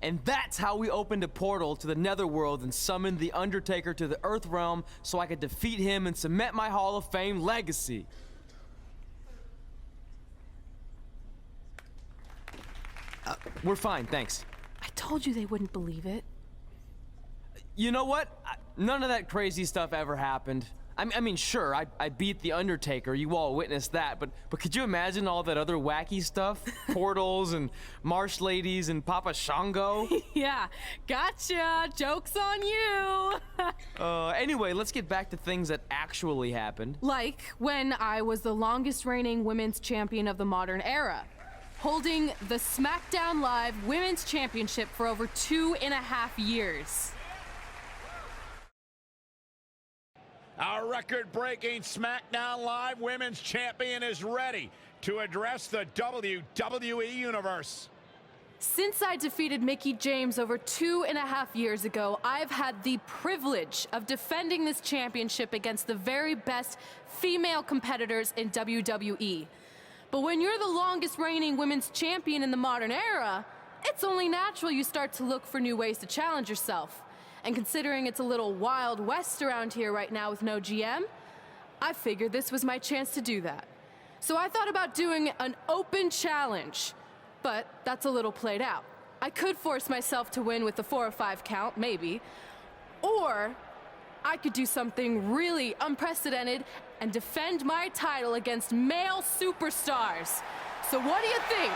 And that's how we opened a portal to the Netherworld and summoned the Undertaker to the Earth Realm so I could defeat him and cement my Hall of Fame legacy. We're fine, thanks. I told you they wouldn't believe it. You know what? None of that crazy stuff ever happened. I mean, sure, I beat the Undertaker, you all witnessed that, but could you imagine all that other wacky stuff? Portals and marsh ladies and Papa Shango? Yeah, gotcha! Joke's on you! Anyway, let's get back to things that actually happened. Like when I was the longest reigning women's champion of the modern era, holding the SmackDown Live Women's Championship for over 2.5 years. Our record-breaking SmackDown Live Women's Champion is ready to address the WWE Universe. Since I defeated Mickie James over 2.5 years ago, I've had the privilege of defending this championship against the very best female competitors in WWE. But when you're the longest reigning women's champion in the modern era, it's only natural you start to look for new ways to challenge yourself. And considering it's a little Wild West around here right now with no GM, I figured this was my chance to do that. So I thought about doing an open challenge, but that's a little played out. I could force myself to win with the 4 or 5 count, maybe, or I could do something really unprecedented and defend my title against male superstars. So what do you think?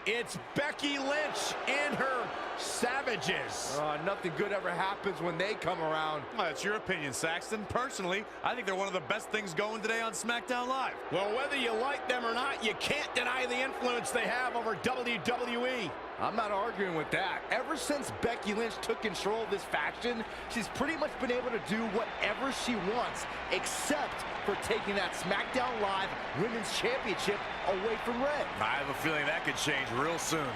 It's Becky Lynch and her Savages. Nothing good ever happens when they come around. Well, that's your opinion, Saxton. Personally, I think they're one of the best things going today on SmackDown Live. Well, whether you like them or not, you can't deny the influence they have over WWE. I'm not arguing with that. Ever since Becky Lynch took control of this faction, she's pretty much been able to do whatever she wants, except for taking that SmackDown Live Women's Championship away from Red. I have a feeling that could change real soon.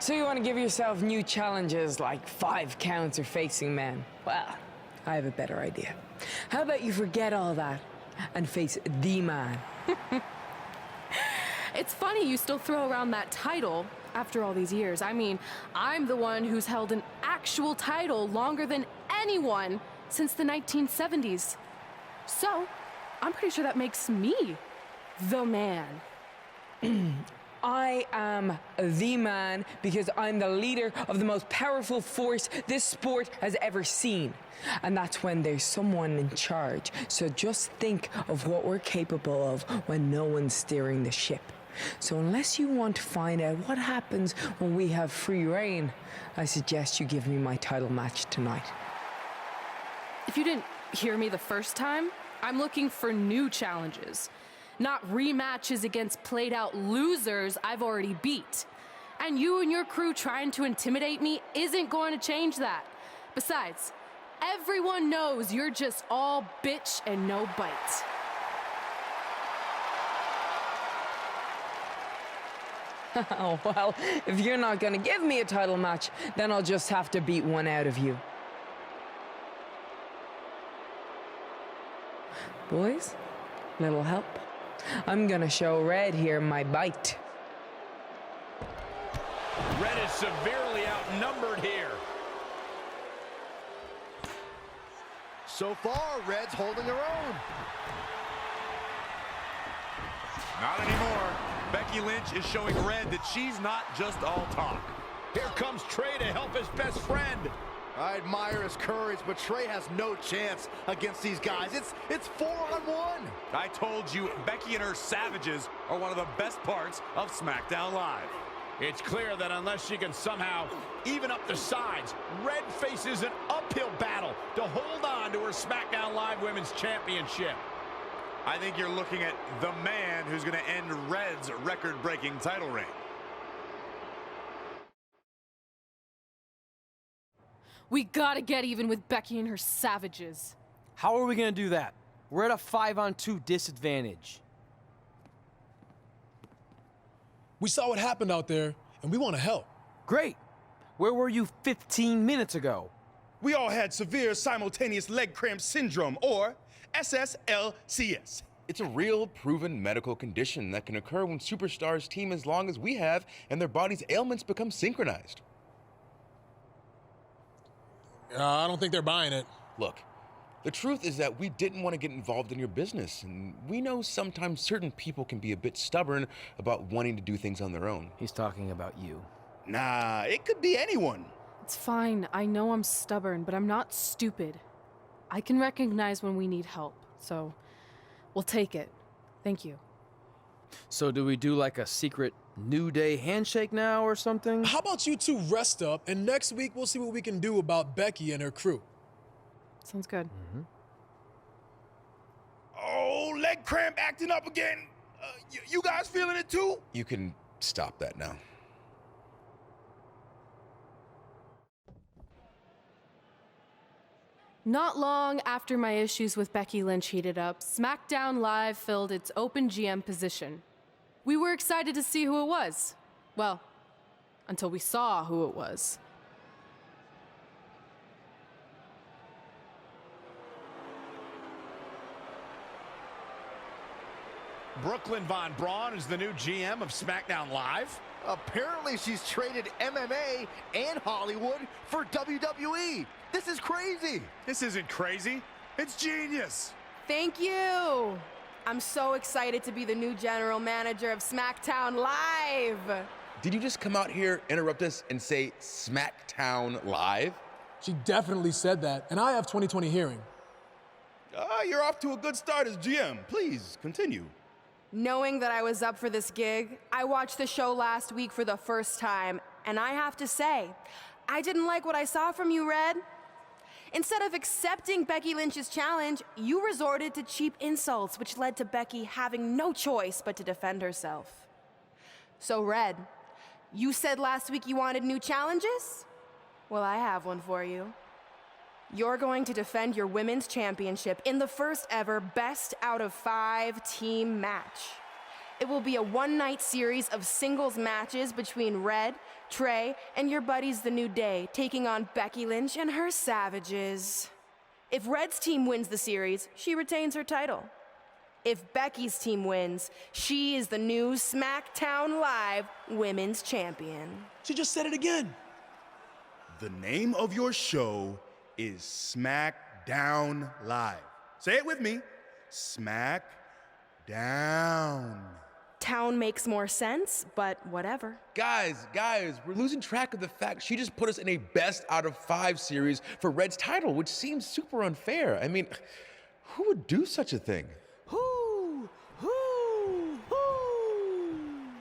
So you want to give yourself new challenges like 5 counts or facing men? Well, I have a better idea. How about you forget all that and face the man? It's funny you still throw around that title after all these years. I mean, I'm the one who's held an actual title longer than anyone since the 1970s. So, I'm pretty sure that makes me the man. I am the man because I'm the leader of the most powerful force this sport has ever seen. And that's when there's someone in charge. So just think of what we're capable of when no one's steering the ship. So unless you want to find out what happens when we have free reign, I suggest you give me my title match tonight. If you didn't hear me the first time, I'm looking for new challenges. Not rematches against played-out losers I've already beat. And you and your crew trying to intimidate me isn't going to change that. Besides, everyone knows you're just all bitch and no bite. Oh, well, if you're not gonna give me a title match, then I'll just have to beat one out of you. Boys, little help? I'm gonna show Red here my bite. Red is severely outnumbered here. So far, Red's holding her own. Not anymore. Becky Lynch is showing Red that she's not just all talk. Here comes Trey to help his best friend. I admire his courage, but Trey has no chance against these guys. It's 4-on-1. I told you, Becky and her Savages are one of the best parts of SmackDown Live. It's clear that unless she can somehow even up the sides, Red faces an uphill battle to hold on to her SmackDown Live Women's Championship. I think you're looking at the man who's going to end Red's record-breaking title reign. We gotta get even with Becky and her Savages. How are we gonna do that? We're at a 5-on-2 disadvantage. We saw what happened out there, and we want to help. Great. Where were you 15 minutes ago? We all had severe simultaneous leg cramp syndrome, or SSLCS. It's a real, proven medical condition that can occur when superstars team as long as we have and their body's ailments become synchronized. I don't think they're buying it. Look, the truth is that we didn't want to get involved in your business, and we know sometimes certain people can be a bit stubborn about wanting to do things on their own. He's talking about you. Nah, it could be anyone. It's fine. I know I'm stubborn, but I'm not stupid. I can recognize when we need help, so we'll take it. Thank you. So do we do like a secret New Day handshake now or something? How about you two rest up, and next week we'll see what we can do about Becky and her crew. Sounds good. Oh, leg cramp acting up again. You guys feeling it too? You can stop that now. Not long after my issues with Becky Lynch heated up, SmackDown Live filled its open GM position. We were excited to see who it was. Well, until we saw who it was. Brooklyn Von Braun is the new GM of SmackDown Live. Apparently she's traded MMA and Hollywood for WWE. This is crazy. This isn't crazy. It's genius. Thank you. I'm so excited to be the new general manager of SmackDown Live. Did you just come out here, interrupt us, and say SmackDown Live? She definitely said that, and I have 20/20 hearing. You're off to a good start as GM. Please, continue. Knowing that I was up for this gig, I watched the show last week for the first time, and I have to say, I didn't like what I saw from you, Red. Instead of accepting Becky Lynch's challenge, you resorted to cheap insults, which led to Becky having no choice but to defend herself. So, Red, you said last week you wanted new challenges? Well, I have one for you. You're going to defend your women's championship in the first ever best out of 5 team match. It will be a one-night series of singles matches between Red, Trey, and your buddies The New Day, taking on Becky Lynch and her Savages. If Red's team wins the series, she retains her title. If Becky's team wins, she is the new SmackDown Live Women's Champion. She just said it again. The name of your show is SmackDown Live. Say it with me. SmackDown. Town makes more sense, but whatever. Guys, we're losing track of the fact she just put us in a best out of 5 series for Red's title, which seems super unfair. I mean, who would do such a thing?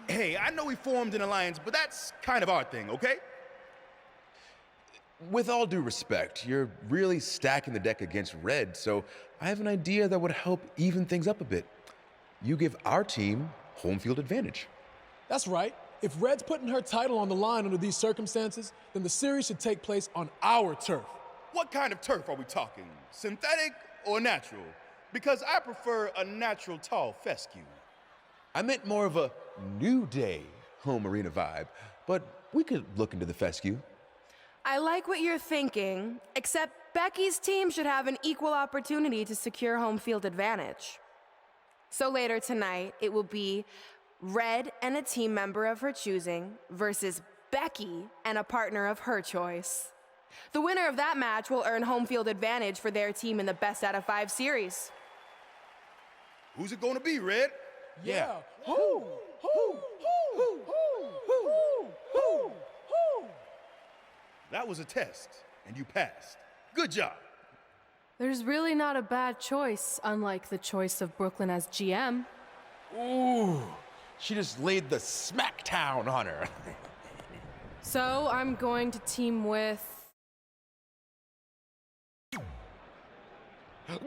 Hey, I know we formed an alliance, but that's kind of our thing, okay? With all due respect, you're really stacking the deck against Red, so I have an idea that would help even things up a bit. You give our team home field advantage. That's right. If Red's putting her title on the line under these circumstances, then the series should take place on our turf. What kind of turf are we talking? Synthetic or natural? Because I prefer a natural tall fescue. I meant more of a New Day home arena vibe, but we could look into the fescue. I like what you're thinking, except Becky's team should have an equal opportunity to secure home field advantage. So later tonight, it will be Red and a team member of her choosing versus Becky and a partner of her choice. The winner of that match will earn home field advantage for their team in the best out of 5 series. Who's it gonna be, Red? Yeah. That was a test, and you passed. Good job. There's really not a bad choice, unlike the choice of Brooklyn as GM. Ooh, she just laid the smackdown on her. So I'm going to team with...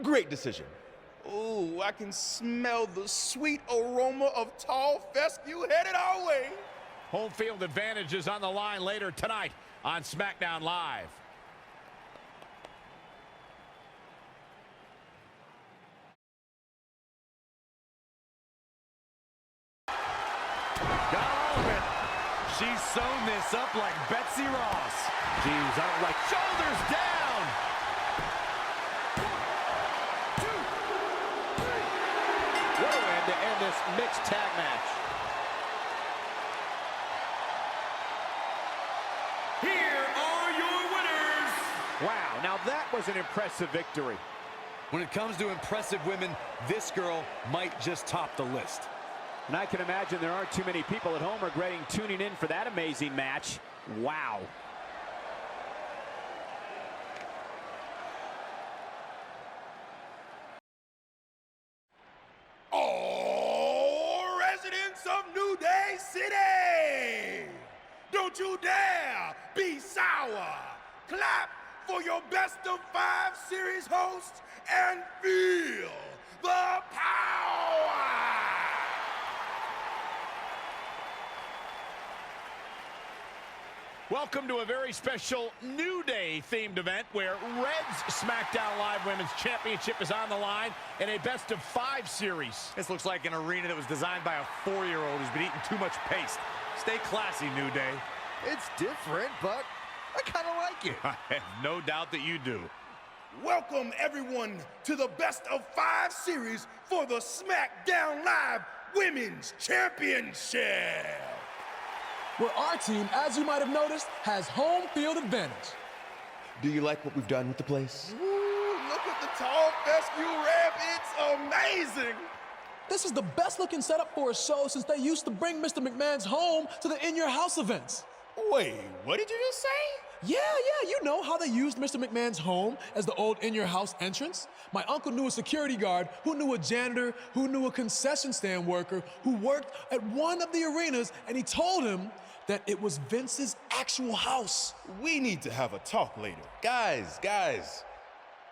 Great decision. Ooh, I can smell the sweet aroma of tall fescue headed our way. Home field advantage is on the line later tonight on SmackDown Live. she's sewn this up like Betsy Ross. Jeez, I don't like shoulders down. 1, 2, 3. What a win to end this mixed tag match. Here are your winners. Wow, now that was an impressive victory. When it comes to impressive women, this girl might just top the list. And I can imagine there aren't too many people at home regretting tuning in for that amazing match. Wow. All residents of New Day City, don't you dare be sour. Clap for your best of 5 series hosts and feel the power. Welcome to a very special New Day themed event where Red's SmackDown Live Women's Championship is on the line in a best of 5 series. This looks like an arena that was designed by a 4-year-old who's been eating too much paste. Stay classy, New Day. It's different, but I kind of like it. I have no doubt that you do. Welcome everyone to the best of 5 series for the SmackDown Live Women's Championship, Where our team, as you might have noticed, has home field advantage. Do you like what we've done with the place? Ooh, look at the tall fescue ramp. It's amazing. This is the best looking setup for a show since they used to bring Mr. McMahon's home to the In Your House events. Wait, what did you just say? Yeah, you know how they used Mr. McMahon's home as the old In Your House entrance? My uncle knew a security guard, who knew a janitor, who knew a concession stand worker, who worked at one of the arenas, and he told him that it was Vince's actual house. We need to have a talk later. Guys,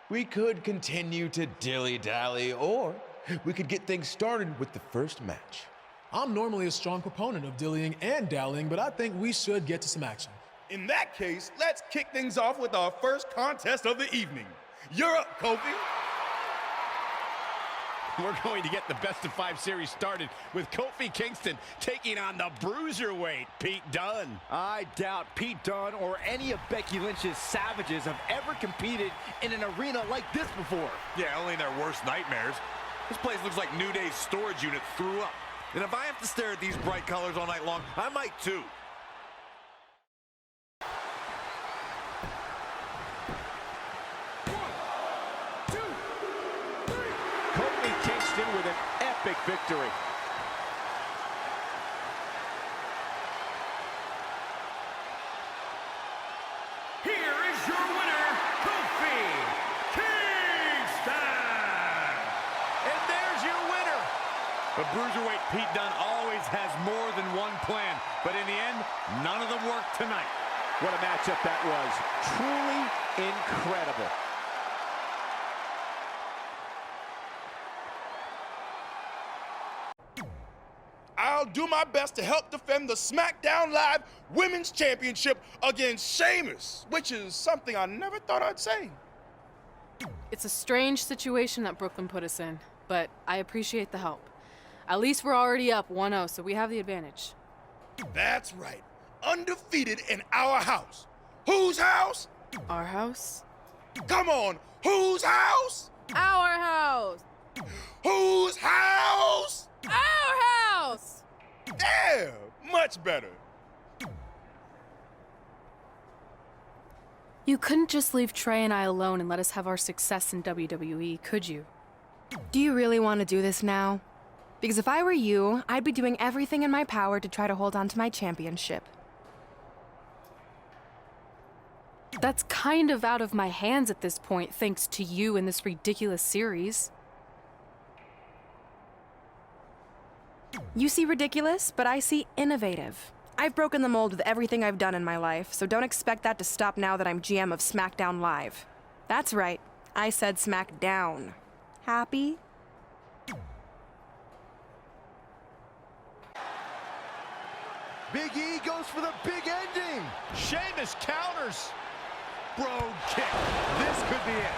we could continue to dilly-dally, or we could get things started with the first match. I'm normally a strong proponent of dillying and dallying, but I think we should get to some action. In that case, let's kick things off with our first contest of the evening. You're up, Kofi. We're going to get the best of 5 series started with Kofi Kingston taking on the bruiserweight Pete Dunne. I doubt Pete Dunne or any of Becky Lynch's savages have ever competed in an arena like this before. Yeah, only in their worst nightmares. This place looks like New Day's storage unit threw up. And if I have to stare at these bright colors all night long, I might too. With an epic victory. Here is your winner, Kofi Kingston. And there's your winner. But bruiserweight Pete Dunne always has more than one plan, but in the end, none of them worked tonight. What a matchup that was. Truly incredible. I'll do my best to help defend the SmackDown Live Women's Championship against Sheamus, which is something I never thought I'd say. It's a strange situation that Brooklyn put us in, but I appreciate the help. At least we're already up 1-0, so we have the advantage. That's right. Undefeated in our house. Whose house? Our house? Come on, whose house? Our house! Whose house? Our house! Yeah, much better. You couldn't just leave Trey and I alone and let us have our success in WWE, could you? Do you really want to do this now? Because if I were you, I'd be doing everything in my power to try to hold on to my championship. That's kind of out of my hands at this point, thanks to you and this ridiculous series. You see ridiculous, but I see innovative. I've broken the mold with everything I've done in my life, so don't expect that to stop now that I'm GM of SmackDown Live. That's right, I said SmackDown. Happy? Big E goes for the big ending. Sheamus counters. Brogue kick. This could be it.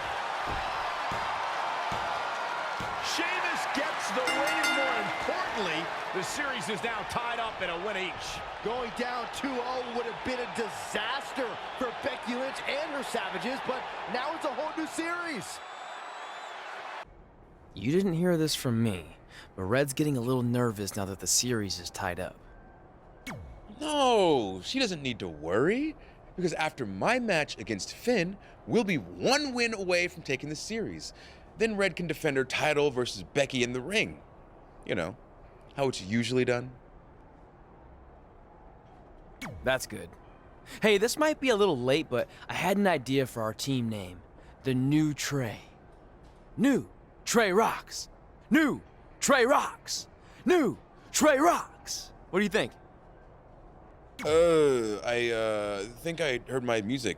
Sheamus gets the win, more importantly, The series is now tied up in a win each. Going down 2-0 would have been a disaster for Becky Lynch and her Savages, but now it's a whole new series. You didn't hear this from me, but Red's getting a little nervous now that the series is tied up. No, she doesn't need to worry, because after my match against Finn, we'll be 1 win away from taking the series. Then Red can defend her title versus Becky in the ring. You know, how it's usually done. That's good. Hey, this might be a little late, but I had an idea for our team name. The New Trey. New Trey Rocks. New Trey Rocks. New Trey Rocks. What do you think? I think I heard my music.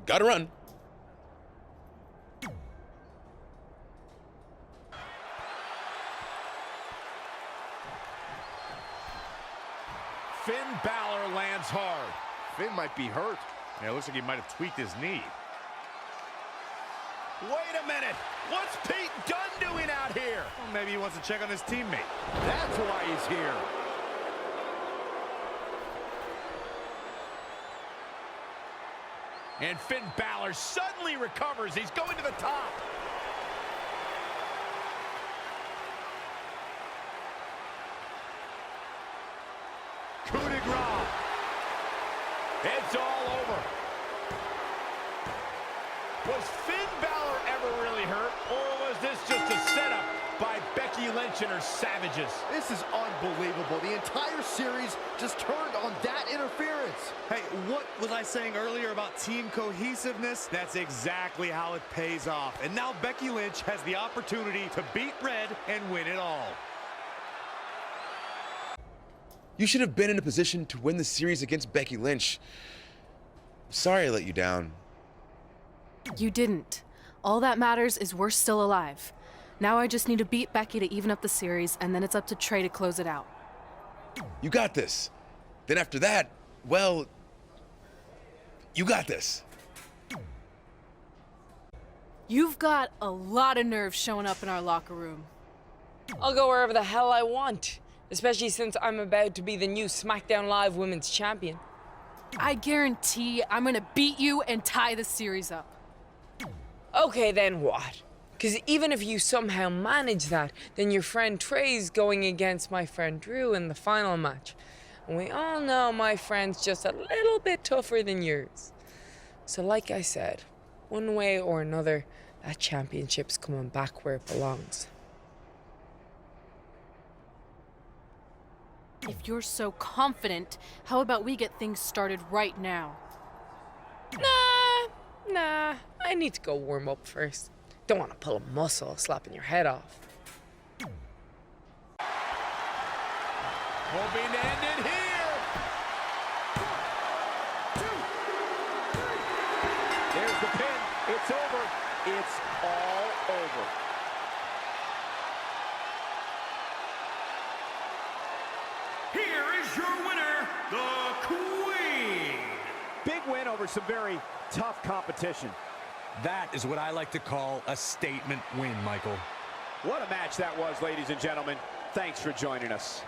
Gotta run. Finn Balor lands hard. Finn might be hurt. Yeah, it looks like he might have tweaked his knee. Wait a minute. What's Pete Dunne doing out here? Well, maybe he wants to check on his teammate. That's why he's here. And Finn Balor suddenly recovers. He's going to the top. Coup de grace. It's all over. Was Finn Balor ever really hurt, or was this just a setup by Becky Lynch and her Savages? This is unbelievable. The entire series just turned on that interference. Hey, what was I saying earlier about team cohesiveness? That's exactly how it pays off. And now Becky Lynch has the opportunity to beat Red and win it all. You should have been in a position to win the series against Becky Lynch. Sorry I let you down. You didn't. All that matters is we're still alive. Now I just need to beat Becky to even up the series, and then it's up to Trey to close it out. You got this. Then after that, well, you got this. You've got a lot of nerve showing up in our locker room. I'll go wherever the hell I want, especially since I'm about to be the new SmackDown Live Women's Champion. I guarantee I'm gonna beat you and tie the series up. Okay, then what? Because even if you somehow manage that, then your friend Trey's going against my friend Drew in the final match. And we all know my friend's just a little bit tougher than yours. So like I said, one way or another, that championship's coming back where it belongs. If you're so confident, how about we get things started right now? Nah, I need to go warm up first. Don't want to pull a muscle slapping your head off. Hoping to end it here. There's the pin. It's over. It's all over. Here is your winner, the Queen. Big win over some very tough competition. That is what I like to call a statement win, Michael. What a match that was, ladies and gentlemen. Thanks for joining us.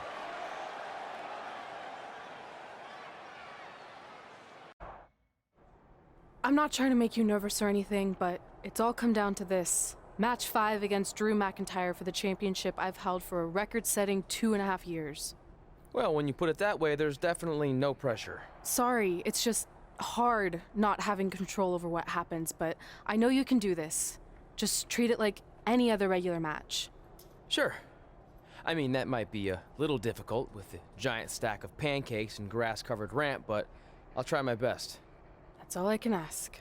I'm not trying to make you nervous or anything, but it's all come down to this. Match 5 against Drew McIntyre for the championship I've held for a record-setting 2.5 years. Well, when you put it that way, there's definitely no pressure. Sorry, it's just hard not having control over what happens, but I know you can do this. Just treat it like any other regular match. Sure. I mean, that might be a little difficult with the giant stack of pancakes and grass-covered ramp, but I'll try my best. That's all I can ask.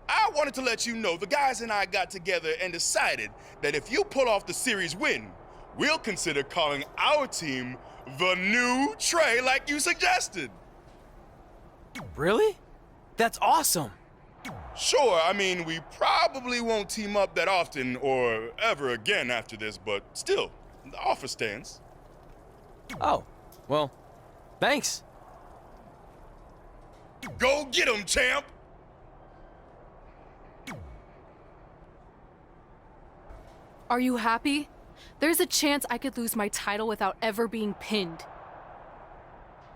I wanted to let you know the guys and I got together and decided that if you pull off the series win, we'll consider calling our team the New Trey like you suggested. Really? That's awesome! Sure, I mean, we probably won't team up that often or ever again after this, but still, the offer stands. Oh, well, thanks. Go get 'em, champ! Are you happy? There's a chance I could lose my title without ever being pinned.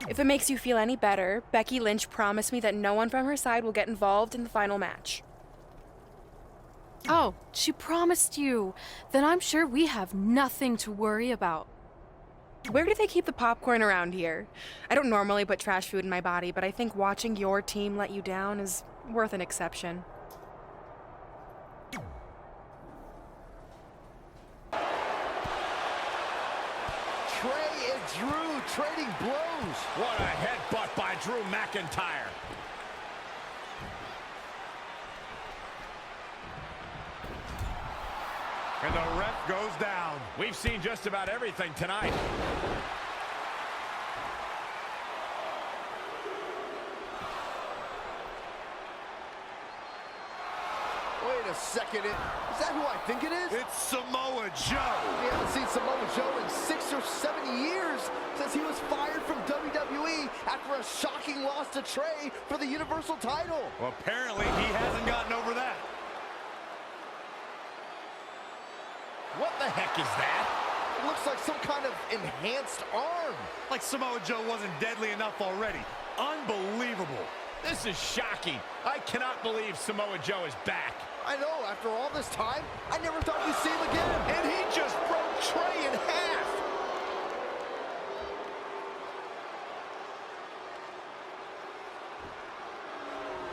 If it makes you feel any better, Becky Lynch promised me that no one from her side will get involved in the final match. Oh, she promised you. Then I'm sure we have nothing to worry about. Where do they keep the popcorn around here? I don't normally put trash food in my body, but I think watching your team let you down is worth an exception. Trey and Drew trading blows. What a headbutt by Drew McIntyre. And the ref goes down. We've seen just about everything tonight. Wait a second. Is that who I think it is? It's Samoa Joe. We haven't seen Samoa Joe in 6 or 7 years since he was fired from WWE after a shocking loss to Trey for the Universal title. Well, apparently he hasn't gotten over that. What the heck is that? It looks like some kind of enhanced arm. Like Samoa Joe wasn't deadly enough already. Unbelievable. This is shocking. I cannot believe Samoa Joe is back. I know, after all this time, I never thought we'd see him again. And he just broke Trey in half.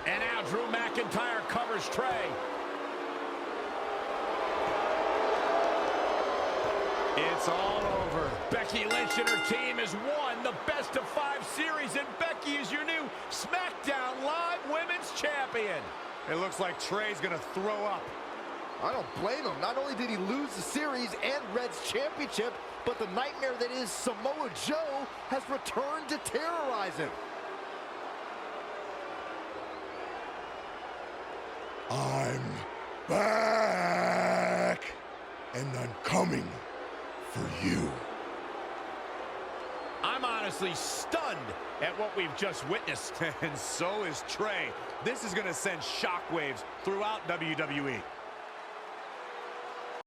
And now Drew McIntyre covers Trey. It's all over. Becky Lynch and her team has won the best-of-5 series, and Becky is your new SmackDown Live Women's Champion. It looks like Trey's gonna throw up. I don't blame him. Not only did he lose the series and Red's championship, but the nightmare that is Samoa Joe has returned to terrorize him. I'm back, and I'm coming for you. I'm honestly stunned at what we've just witnessed. And so is Trey. This is gonna send shockwaves throughout WWE.